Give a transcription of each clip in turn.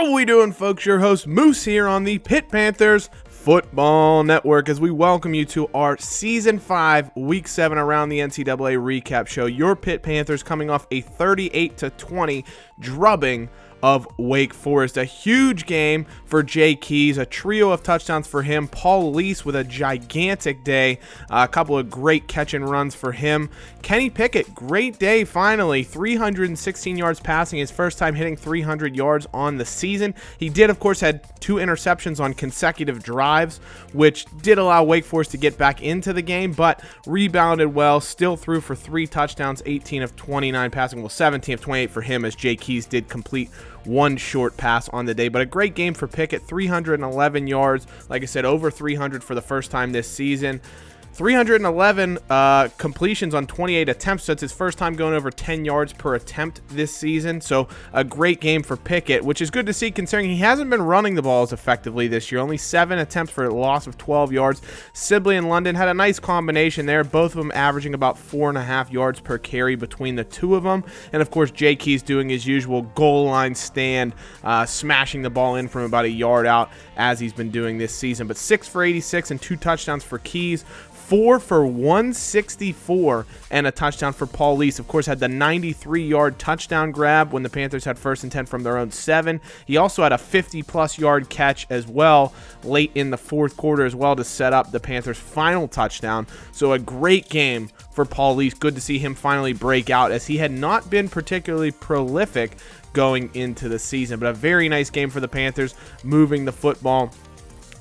How we doing, folks? Your host Moose here on the Pitt Panthers Football Network as we welcome you to our Season 5, Week 7 Around the NCAA recap show. Your Pitt Panthers coming off a 38-20 drubbing of Wake Forest. A huge game for Jay Keys, a trio of touchdowns for him. Paul Lease with a gigantic day, a couple of great catch and runs for him. Kenny Pickett, great day finally, 316 yards passing, his first time hitting 300 yards on the season. He did, of course, had 2 interceptions on consecutive drives, which did allow Wake Forest to get back into the game, but rebounded well, still threw for 3 touchdowns, 18 of 29 passing, well, 17 of 28 for him, as Jay Keys did complete 1 short pass on the day. But a great game for Pickett, 311 yards, like I said, over 300 for the first time this season. 311 completions on 28 attempts. So it's his first time going over 10 yards per attempt this season. So a great game for Pickett, which is good to see considering he hasn't been running the ball as effectively this year. Only 7 attempts for a loss of 12 yards. Sibley and London had a nice combination there, both of them averaging about 4.5 yards per carry between the two of them. And of course, Jay Keys doing his usual goal line stand, smashing the ball in from about a yard out as he's been doing this season. But 6 for 86 and 2 touchdowns for Keys. 4 for 164 and a touchdown for Paul Lease. Of course, had the 93-yard touchdown grab when the Panthers had first and 10 from their own 7. He also had a 50-plus yard catch as well late in the fourth quarter as well to set up the Panthers' final touchdown. So a great game for Paul Lease. Good to see him finally break out as he had not been particularly prolific going into the season. But a very nice game for the Panthers, moving the football.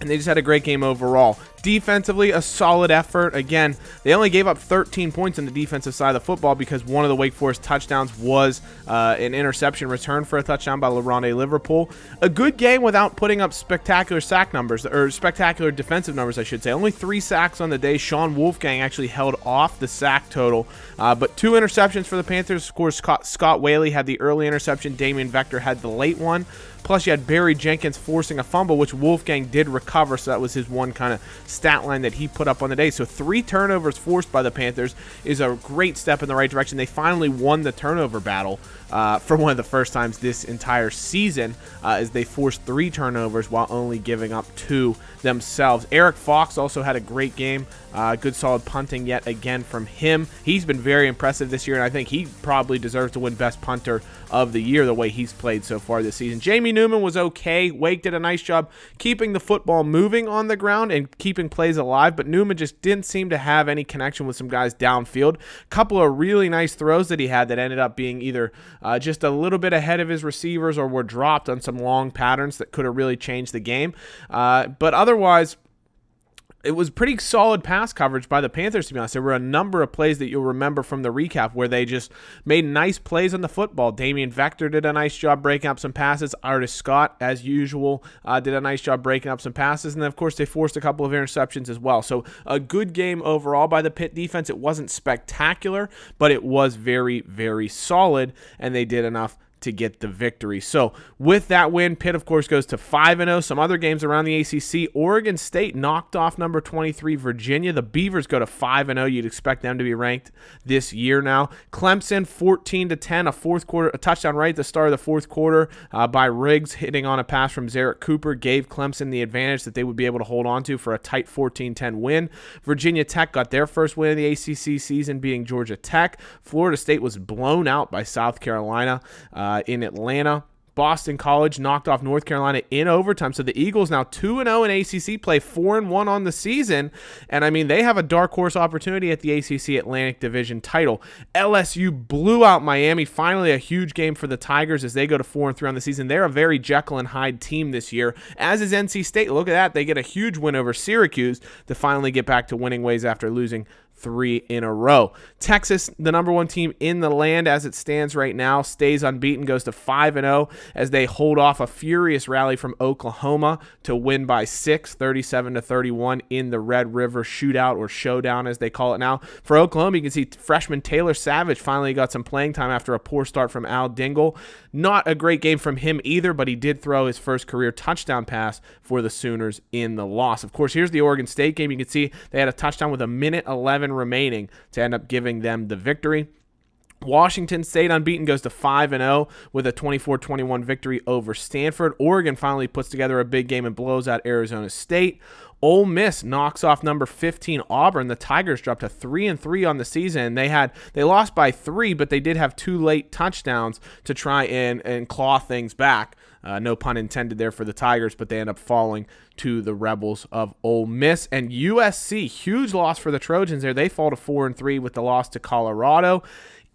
And they just had a great game overall. Defensively, a solid effort. Again, they only gave up 13 points on the defensive side of the football because one of the Wake Forest touchdowns was an interception return for a touchdown by LaRondé Liverpool. A good game without putting up spectacular sack numbers, or spectacular defensive numbers, I should say. Only 3 sacks on the day. Sean Wolfgang actually held off the sack total. But 2 interceptions for the Panthers. Of course, Scott Whaley had the early interception. Damian Vector had the late one. Plus, you had Barry Jenkins forcing a fumble, which Wolfgang did recover, so that was his one kind of stat line that he put up on the day. So 3 turnovers forced by the Panthers is a great step in the right direction. They finally won the turnover battle for one of the first times this entire season as they forced 3 turnovers while only giving up 2 themselves. Eric Fox also had a great game. Good solid punting yet again from him. He's been very impressive this year, and I think he probably deserves to win Best Punter of the Year the way he's played so far this season. Jamie Newman was okay. Wake did a nice job keeping the football moving on the ground and keeping plays alive, but Newman just didn't seem to have any connection with some guys downfield. Couple of really nice throws that he had that ended up being either just a little bit ahead of his receivers or were dropped on some long patterns that could have really changed the game. But otherwise, it was pretty solid pass coverage by the Panthers, to be honest. There were a number of plays that you'll remember from the recap where they just made nice plays on the football. Damian Vector did a nice job breaking up some passes. Artis Scott, as usual, did a nice job breaking up some passes. And then, of course, they forced a couple of interceptions as well. So a good game overall by the Pitt defense. It wasn't spectacular, but it was very, very solid, and they did enough to get the victory. So with that win, Pitt, of course, goes to 5-0. Some other games around the ACC. Oregon State knocked off number 23 Virginia. The Beavers go to 5-0. You'd expect them to be ranked this year now. Clemson 14-10, a touchdown right at the start of the fourth quarter by Riggs, hitting on a pass from Zarek Cooper, gave Clemson the advantage that they would be able to hold on to for a tight 14-10 win. Virginia Tech got their first win of the ACC season, beating Georgia Tech. Florida State was blown out by South Carolina in Atlanta. Boston College knocked off North Carolina in overtime. So the Eagles now 2-0 in ACC play, 4-1 on the season. And I mean, they have a dark horse opportunity at the ACC Atlantic Division title. LSU blew out Miami. Finally, a huge game for the Tigers as they go to 4-3 on the season. They're a very Jekyll and Hyde team this year, as is NC State. Look at that. They get a huge win over Syracuse to finally get back to winning ways after losing 3 in a row. Texas, the number 1 team in the land as it stands right now, stays unbeaten, goes to 5-0 as they hold off a furious rally from Oklahoma to win by 6, 37-31 in the Red River shootout, or showdown as they call it now. For Oklahoma, you can see freshman Taylor Savage finally got some playing time after a poor start from Al Dingle. Not a great game from him either, but he did throw his first career touchdown pass for the Sooners in the loss. Of course, here's the Oregon State game. You can see they had a touchdown with 1:11 remaining to end up giving them the victory. Washington State unbeaten goes to 5-0 with a 24-21 victory over Stanford. Oregon finally puts together a big game and blows out Arizona State. Ole Miss knocks off number 15 Auburn. The Tigers dropped to 3-3 on the season. They lost by 3, but they did have 2 late touchdowns to try and claw things back. No pun intended there for the Tigers, but they end up falling to the Rebels of Ole Miss. And USC, huge loss for the Trojans there. They fall to 4-3 with the loss to Colorado.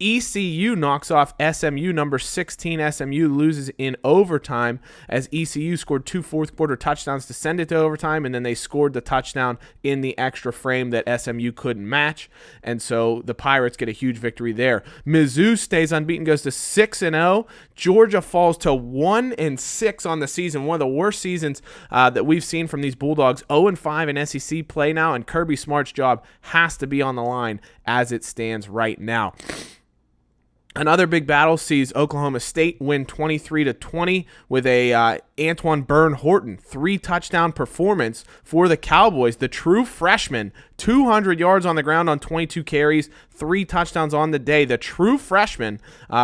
ECU knocks off SMU. Number 16 SMU loses in overtime as ECU scored 2 fourth-quarter touchdowns to send it to overtime, and then they scored the touchdown in the extra frame that SMU couldn't match, and so the Pirates get a huge victory there. Mizzou stays unbeaten, goes to 6-0. Georgia falls to 1-6 on the season, one of the worst seasons that we've seen from these Bulldogs. 0-5 in SEC play now, and Kirby Smart's job has to be on the line as it stands right now. Another big battle sees Oklahoma State win 23-20 with a Antoine Byrne-Horton 3-touchdown performance for the Cowboys. The true freshman, 200 yards on the ground on 22 carries, 3 touchdowns on the day. The true freshman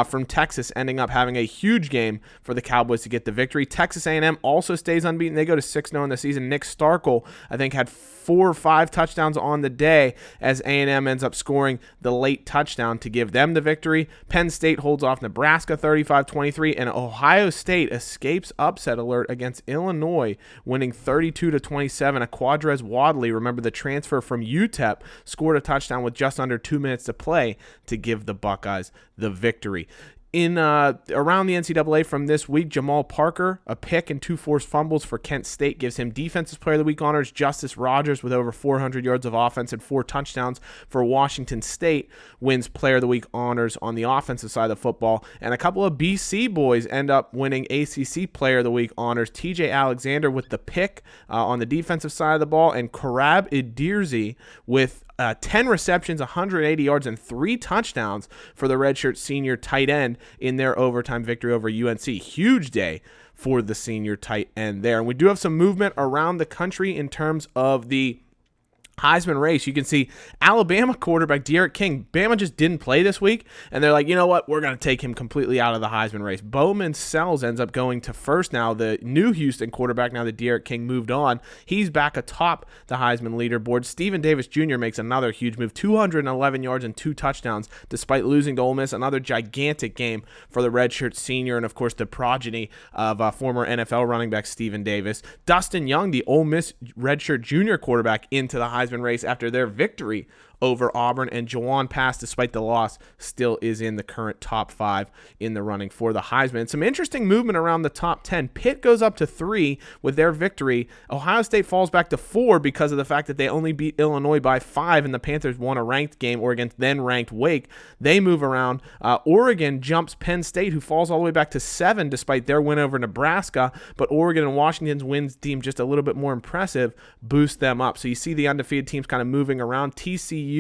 from Texas ending up having a huge game for the Cowboys to get the victory. Texas A&M also stays unbeaten. They go to 6-0 in the season. Nick Starkel, I think, had 4 or 5 touchdowns on the day as A&M ends up scoring the late touchdown to give them the victory. Penn State holds off Nebraska 35-23, and Ohio State escapes upset alert against Illinois, winning 32-27. A Quadrez Wadley, remember the transfer from UTEP, scored a touchdown with just under 2 minutes to play to give the Buckeyes the victory. In around the NCAA from this week, Jamal Parker, a pick and 2 forced fumbles for Kent State, gives him Defensive Player of the Week honors. Justice Rogers, with over 400 yards of offense and 4 touchdowns for Washington State, wins Player of the Week honors on the offensive side of the football. And a couple of BC boys end up winning ACC Player of the Week honors. TJ Alexander with the pick on the defensive side of the ball, and Karab Idirzi with 10 receptions, 180 yards, and 3 touchdowns for the redshirt senior tight end in their overtime victory over UNC. Huge day for the senior tight end there. And we do have some movement around the country in terms of the Heisman race. You can see Alabama quarterback D'Eriq King. Bama just didn't play this week, and they're like, you know what? We're going to take him completely out of the Heisman race. Bowman Sells ends up going to first now. The new Houston quarterback, now that D'Eriq King moved on, he's back atop the Heisman leaderboard. Stephen Davis Jr. makes another huge move, 211 yards and 2 touchdowns despite losing to Ole Miss. Another gigantic game for the redshirt senior and, of course, the progeny of former NFL running back Stephen Davis. Dustin Young, the Ole Miss redshirt junior quarterback, into the Heisman race after their victory over Auburn, and Jawan Pass, despite the loss, still is in the current top 5 in the running for the Heisman. Some interesting movement around the top 10. Pitt goes up to 3 with their victory. Ohio State falls back to 4 because of the fact that they only beat Illinois by 5, and the Panthers won a ranked game or against then-ranked Wake. They move around. Oregon jumps Penn State, who falls all the way back to 7 despite their win over Nebraska, but Oregon and Washington's wins deemed just a little bit more impressive boost them up. So you see the undefeated teams kind of moving around. TCU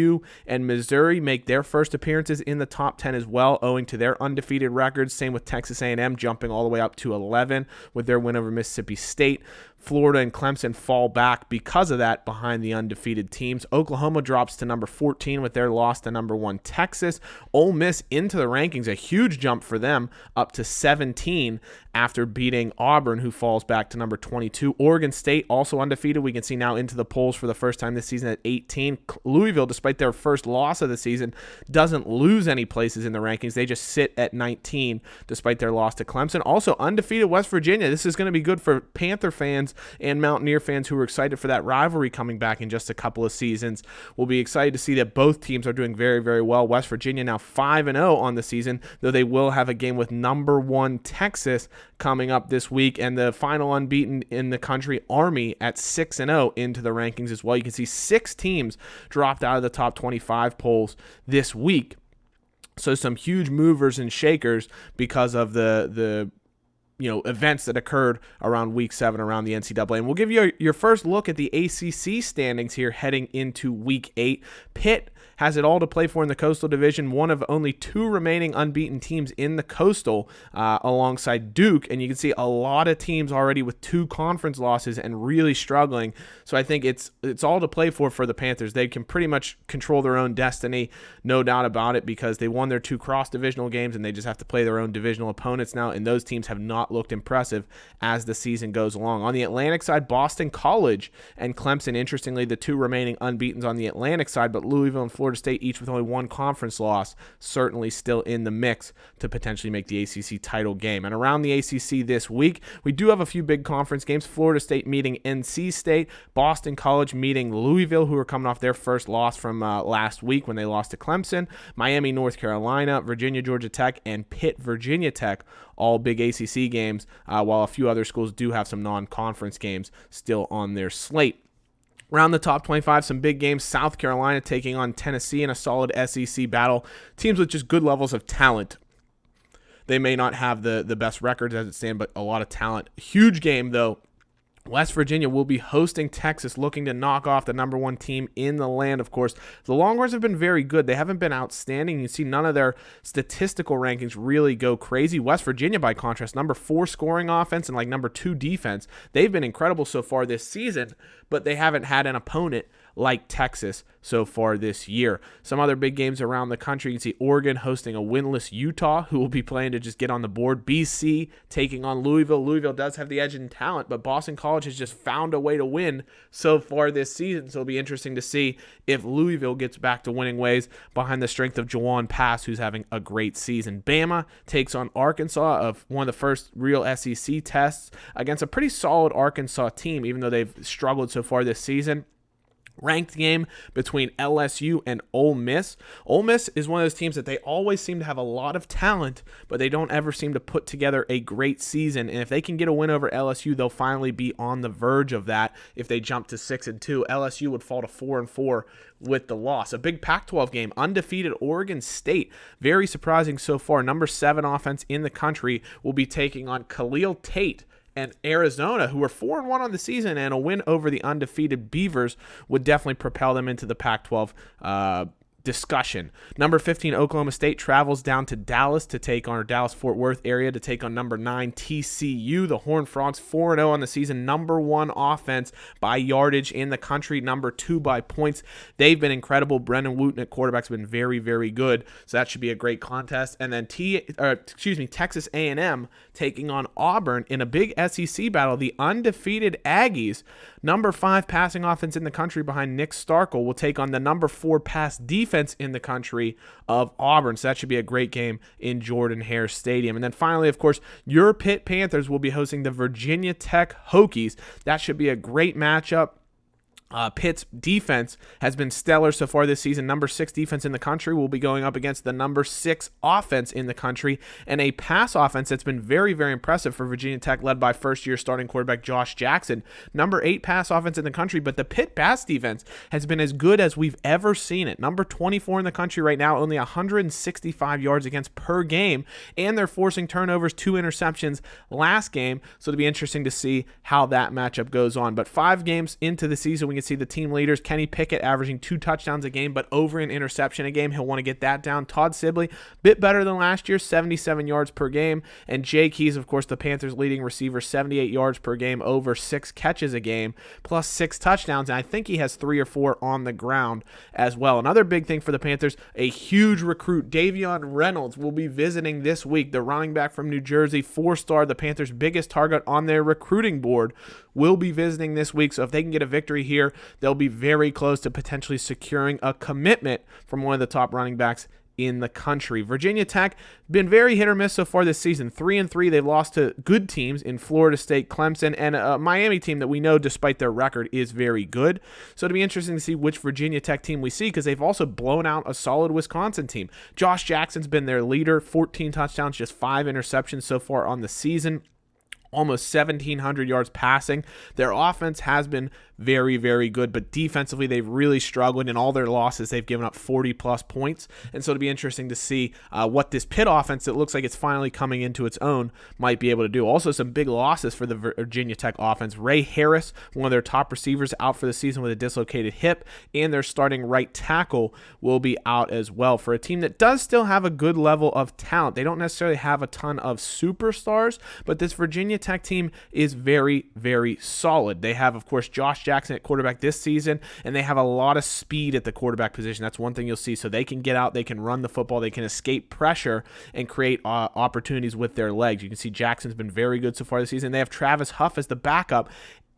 and Missouri make their first appearances in the top 10 as well, owing to their undefeated records. Same with Texas A&M jumping all the way up to 11 with their win over Mississippi State. Florida and Clemson fall back because of that behind the undefeated teams. Oklahoma drops to number 14 with their loss to number 1 Texas. Ole Miss into the rankings, a huge jump for them, up to 17 after beating Auburn, who falls back to number 22. Oregon State also undefeated. We can see now into the polls for the first time this season at 18. Louisville, despite their first loss of the season, doesn't lose any places in the rankings. They just sit at 19 despite their loss to Clemson. Also undefeated West Virginia. This is going to be good for Panther fans and Mountaineer fans who are excited for that rivalry coming back in just a couple of seasons. We'll be excited to see that both teams are doing very, very well. West Virginia now 5-0 on the season, though they will have a game with number 1 Texas coming up this week, and the final unbeaten in the country, Army, at 6-0 into the rankings as well. You can see 6 teams dropped out of the top 25 polls this week. So some huge movers and shakers because of the events that occurred around week 7 around the NCAA. And we'll give you your first look at the ACC standings here heading into week 8. Pitt has it all to play for in the Coastal Division, one of only 2 remaining unbeaten teams in the Coastal alongside Duke, and you can see a lot of teams already with 2 conference losses and really struggling. So I think it's all to play for the Panthers. They can pretty much control their own destiny, no doubt about it, because they won their 2 cross-divisional games and they just have to play their own divisional opponents now, and those teams have not looked impressive as the season goes along. On the Atlantic side, Boston College and Clemson, interestingly, the 2 remaining unbeatens on the Atlantic side, but Louisville and Florida State each with only 1 conference loss, certainly still in the mix to potentially make the ACC title game. And around the ACC this week, we do have a few big conference games. Florida State meeting NC State, Boston College meeting Louisville, who are coming off their first loss from last week when they lost to Clemson, Miami, North Carolina, Virginia, Georgia Tech, and Pitt, Virginia Tech, all big ACC games, while a few other schools do have some non-conference games still on their slate. Around the top 25, some big games. South Carolina taking on Tennessee in a solid SEC battle. Teams with just good levels of talent. They may not have the best records as it stands, but a lot of talent. Huge game, though. West Virginia will be hosting Texas, looking to knock off the number 1 team in the land, of course. The Longhorns have been very good. They haven't been outstanding. You see none of their statistical rankings really go crazy. West Virginia, by contrast, number 4 scoring offense and number 2 defense. They've been incredible so far this season, but they haven't had an opponent like Texas so far this year. Some other big games around the country. You can see Oregon hosting a winless Utah, who will be playing to just get on the board. BC taking on Louisville. Louisville does have the edge in talent, but Boston College has just found a way to win so far this season. So it'll be interesting to see if Louisville gets back to winning ways behind the strength of Jawan Pass, who's having a great season. Bama takes on Arkansas, of one of the first real SEC tests against a pretty solid Arkansas team, even though they've struggled so far this season. Ranked game between LSU and Ole Miss. Ole Miss is one of those teams that they always seem to have a lot of talent, but they don't ever seem to put together a great season. And if they can get a win over LSU, they'll finally be on the verge of that. If they jump to 6-2, LSU would fall to 4-4 with the loss. A big Pac-12 game, undefeated Oregon State. Very surprising so far. Number 7 offense in the country will be taking on Khalil Tate and Arizona, who were 4-1 on the season, and a win over the undefeated Beavers would definitely propel them into the Pac-12 discussion. Number 15 Oklahoma State travels down to Dallas to take on, or Dallas-Fort Worth area to take on number 9 TCU. The Horned Frogs 4-0 on the season, number 1 offense by yardage in the country, number 2 by points. They've been incredible. Brendan Wooten at quarterback's been very, very good, so that should be a great contest. And then Texas A&M taking on Auburn in a big SEC battle. The undefeated Aggies, number 5 passing offense in the country behind Nick Starkel, will take on the number 4 pass defense in the country of Auburn. So that should be a great game in Jordan-Hare Stadium. And then finally, of course, your Pitt Panthers will be hosting the Virginia Tech Hokies. That should be a great matchup. Pitt's defense has been stellar so far this season. Number 6 defense in the country will be going up against the number 6 offense in the country, and a pass offense that's been very, very impressive for Virginia Tech, led by first-year starting quarterback Josh Jackson. Number 8 pass offense in the country, but the Pitt pass defense has been as good as we've ever seen it. Number 24 in the country right now, only 165 yards against per game, and they're forcing turnovers, 2 interceptions last game, so it'll be interesting to see how that matchup goes on. But 5 games into the season, we can see the team leaders, Kenny Pickett averaging 2 touchdowns a game, but over an interception a game. He'll want to get that down. Todd Sibley, bit better than last year, 77 yards per game. And Jay Keys, of course, the Panthers' leading receiver, 78 yards per game, over 6 catches a game, plus 6 touchdowns. And I think he has 3 or 4 on the ground as well. Another big thing for the Panthers, a huge recruit, Davion Reynolds, will be visiting this week. The running back from New Jersey, 4-star, the Panthers' biggest target on their recruiting board, will be visiting this week. So if they can get a victory here, they'll be very close to potentially securing a commitment from one of the top running backs in the country. Virginia Tech been very hit or miss so far this season. 3-3. They've lost to good teams in Florida State, Clemson, and a Miami team that we know, despite their record, is very good. So it'll be interesting to see which Virginia Tech team we see, because they've also blown out a solid Wisconsin team. Josh Jackson's been their leader, 14 touchdowns, just 5 interceptions so far on the season. Almost 1,700 yards passing. Their offense has been very, very good, but defensively they've really struggled. In all their losses, they've given up 40-plus points, and so it'll be interesting to see what this Pitt offense that looks like it's finally coming into its own might be able to do. Also, some big losses for the Virginia Tech offense. Ray Harris, one of their top receivers, out for the season with a dislocated hip, and their starting right tackle will be out as well. For a team that does still have a good level of talent, they don't necessarily have a ton of superstars, but this Virginia Tech team is very, very solid. They have, of course, Josh Jackson at quarterback this season, and they have a lot of speed at the quarterback position. That's one thing you'll see. So they can get out, they can run the football, they can escape pressure and create opportunities with their legs. You can see Jackson's been very good so far this season. They have Travis Huff as the backup,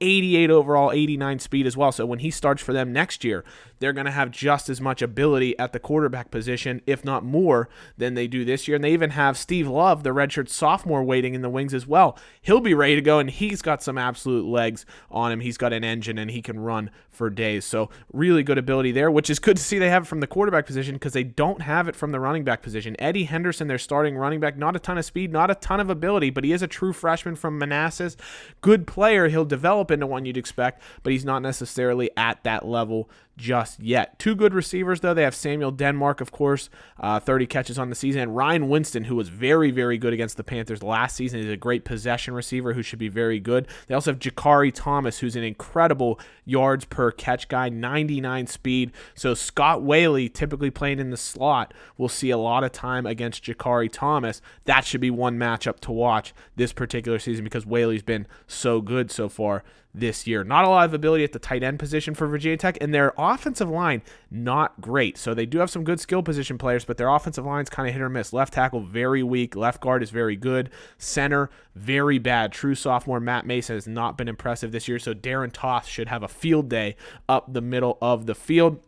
88 overall, 89 speed as well. So when he starts for them next year, they're going to have just as much ability at the quarterback position, if not more, than they do this year. And they even have Steve Love, the redshirt sophomore, waiting in the wings as well. He'll be ready to go, and he's got some absolute legs on him. He's got an engine, and he can run for days. So really good ability there, which is good to see they have it from the quarterback position because they don't have it from the running back position. Eddie Henderson, their starting running back, not a ton of speed, not a ton of ability, but he is a true freshman from Manassas. Good player. He'll develop into one you'd expect, but he's not necessarily at that level just yet. Two good receivers, though. They have Samuel Denmark, of course, 30 catches on the season, and Ryan Winston, who was very, very good against the Panthers last season. He's a great possession receiver who should be very good. They also have Jakari Thomas, who's an incredible yards per catch guy, 99 speed. So Scott Whaley, typically playing in the slot, will see a lot of time against Jakari Thomas. That should be one matchup to watch this particular season because Whaley's been so good so far this year. Not a lot of ability at the tight end position for Virginia Tech, and their offensive line, not great. So they do have some good skill position players, but their offensive line's kind of hit or miss. Left tackle, very weak. Left guard is very good. Center, very bad. True sophomore Matt Mason has not been impressive this year, so Darren Toth should have a field day up the middle of the field.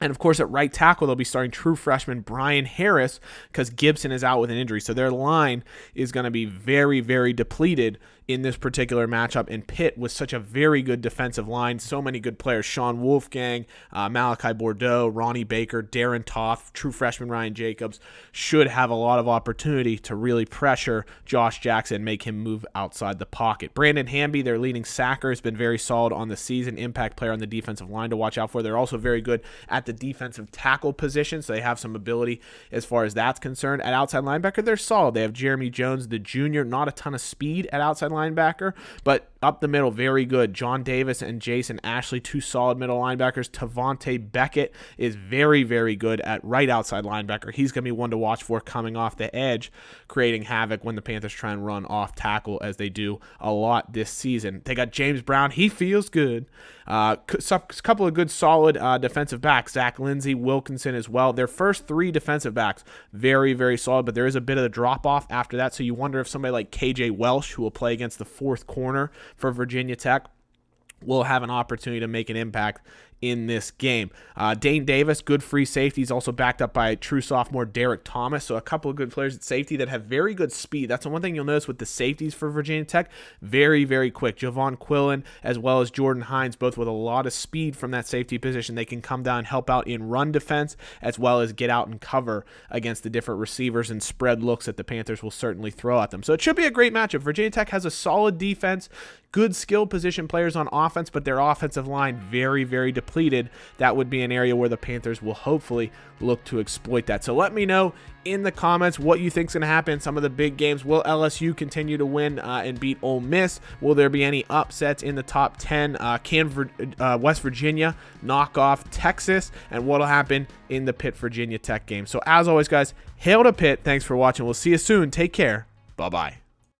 And, of course, at right tackle, they'll be starting true freshman Brian Harris because Gibson is out with an injury. So their line is going to be very, very depleted in this particular matchup. And Pitt with such a very good defensive line, so many good players, Sean Wolfgang, Malachi Bordeaux, Ronnie Baker, Darren Toth, true freshman Ryan Jacobs, should have a lot of opportunity to really pressure Josh Jackson, make him move outside the pocket. Brandon Hamby, their leading sacker, has been very solid on the season, impact player on the defensive line to watch out for. They're also very good at the defensive tackle position, so they have some ability as far as that's concerned. At outside linebacker, they're solid. They have Jeremy Jones, the junior, not a ton of speed at outside linebacker, but up the middle, very good. John Davis and Jason Ashley, two solid middle linebackers. Tavante Beckett is very, very good at right outside linebacker. He's going to be one to watch for coming off the edge, creating havoc when the Panthers try and run off tackle, as they do a lot this season. They got James Brown. He feels good. A couple of good solid defensive backs. Zach Lindsey, Wilkinson as well. Their first three defensive backs, very, very solid, but there is a bit of a drop-off after that, so you wonder if somebody like KJ Welsh, who will play against the fourth corner for Virginia Tech, will have an opportunity to make an impact in this game. Dane Davis, good free safety. He's also backed up by true sophomore Derek Thomas. So a couple of good players at safety that have very good speed. That's the one thing you'll notice with the safeties for Virginia Tech. Very, very quick. Javon Quillen as well as Jordan Hines, both with a lot of speed from that safety position. They can come down and help out in run defense as well as get out and cover against the different receivers and spread looks that the Panthers will certainly throw at them. So it should be a great matchup. Virginia Tech has a solid defense, good skill position players on offense, but their offensive line very, very depleted. That would be an area where the Panthers will hopefully look to exploit that. So let me know in the comments what you think is going to happen in some of the big games. Will LSU continue to win and beat Ole Miss? Will there be any upsets in the top 10? Can West Virginia knock off Texas? And what will happen in the Pitt Virginia Tech game? So as always, guys, hail to Pitt. Thanks for watching. We'll see you soon. Take care. Bye-bye.